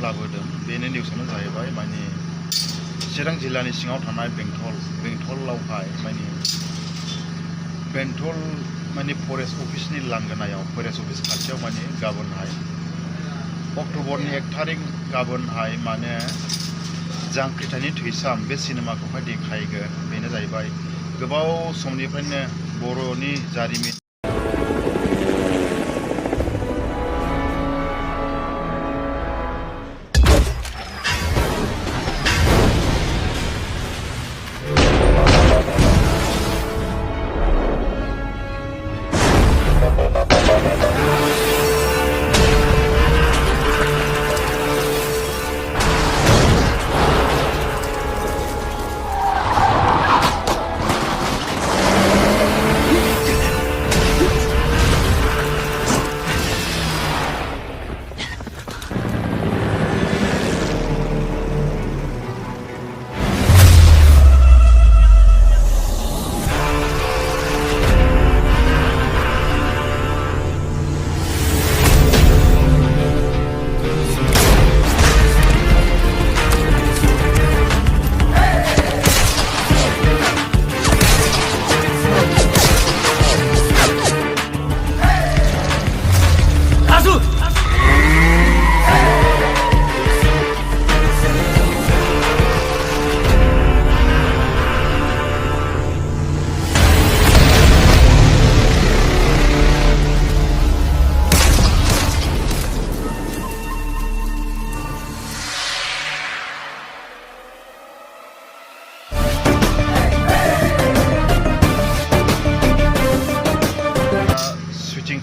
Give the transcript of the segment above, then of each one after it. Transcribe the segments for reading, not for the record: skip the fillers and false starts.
लाबोदों बेनो निउसानो जाहैबाय माने चिरां जिल्लानि सिङाव थानाय बेंटलावहाय माने बेंटल माने फरेस्ट अफिसनि लांगोनायाव फरेस्ट अफिस खाथियाव माने गाबोनहाय अक्ट'बरनि 1 तारिख गाबोनहाय माने जांख्रिथायनि थैसाम बे सिनेमाखौहाय देखायगोन बेनो जाहैबाय गोबाव समनिफ्रायनो बर'नि जारिमिन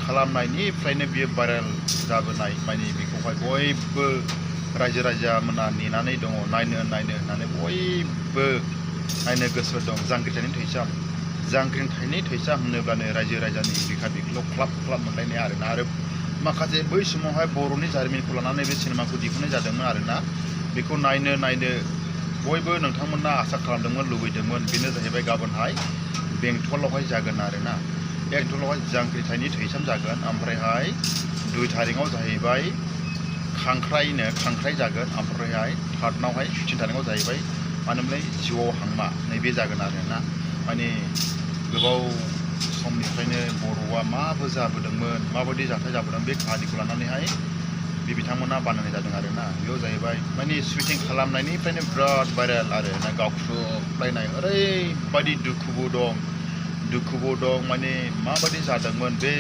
खालामनायनिफ्रायनो बियो भाइरेल जाबोनाय माने बेखौहाय बयबो रायजो राजामोना नेनानै दङ नायनो होननानै बयबो नायनो गोसो दं जांख्रिथायनि थैसाम होनोब्लानो रायजो राजानि बिखा बिख्लो ख्लाब मोनलायनाय आरोना आरो माखासे बै समावहाय बर'नि जारिमिनखौ लानानै बे सिनेमाखौ दिहुननाय जादोंमोन आरोना बेखौ नायनो बयबो नोंथांमोना आसा खालामदोंमोन लुबैदोंमोन बेनो जाहैबाय गाबोनहाय बेंटलावहाय जागोन आरोना बेंटलावहाय जांख्रिथायनि थैसाम जागोन ओमफ्रायहाय 2 तारिखआव जाहैबाय खांख्राइ जागोन ओमफ्रायहाय 3 तारिखआव जाहैबाय मानोमोनलाय जिउआव हांमा नैबे जागोन आरोना माने गोबाव समनिफ्रायनो बर'आ माबो जाबोदोंमोन माबायदि जाथाय जाबोदों बे काहानिखौ लानानैहाय बे बिथांमोना बानायनाय जादों आरोना बेयाव जाहैबाय माने शुटिं खालामनायनिफ्रायनो बिराद भाइरेल आरो ना गावख्रुबलायनाय ओरैबायदि दुखुबो दं माने माबायदि जादोंमोन बे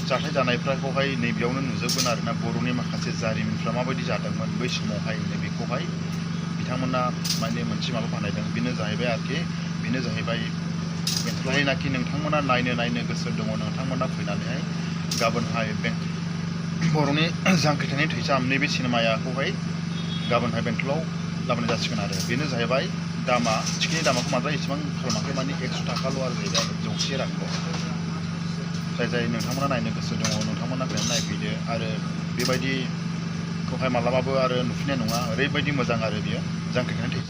जाथाय जानायफोरखौहाय नैबेयावनो नुजोबगोन आरोना बर'नि माखासे जारिमिनफ्रा माबायदि जादोंमोन बै समावहाय नैबेखौहाय बिथांमोना माने मोनसे माबा बानायदों बेनो जाहैबाय बेंटलावहायनाखि नोंथांमोना नायनो गोसो दङ नोंथांमोना फैनानैहाय गाबोनहाय बर'नि जांख्रिथायनि थैसाम नैबे सिनेमाखौहाय गाबोनहाय बेंटलाव लाबोनाय जासिगोन आरो बेनो जाहैबाय दामा टिकेटनि दामाखौ माद्राय एसेबां खालामाखै माने 100 ताकाल' आरो जाहैबाय 100 रांल' जाय नोंथांमोना नायनो गोसो दङ नोंथांमोना फैनानै नायफैदो आरो बेबायदिखौहाय मालाबाबो आरो नुफिननाय नङा ओरैबायदि मोजां आरो बियो जांख्रिथायनि थैसाम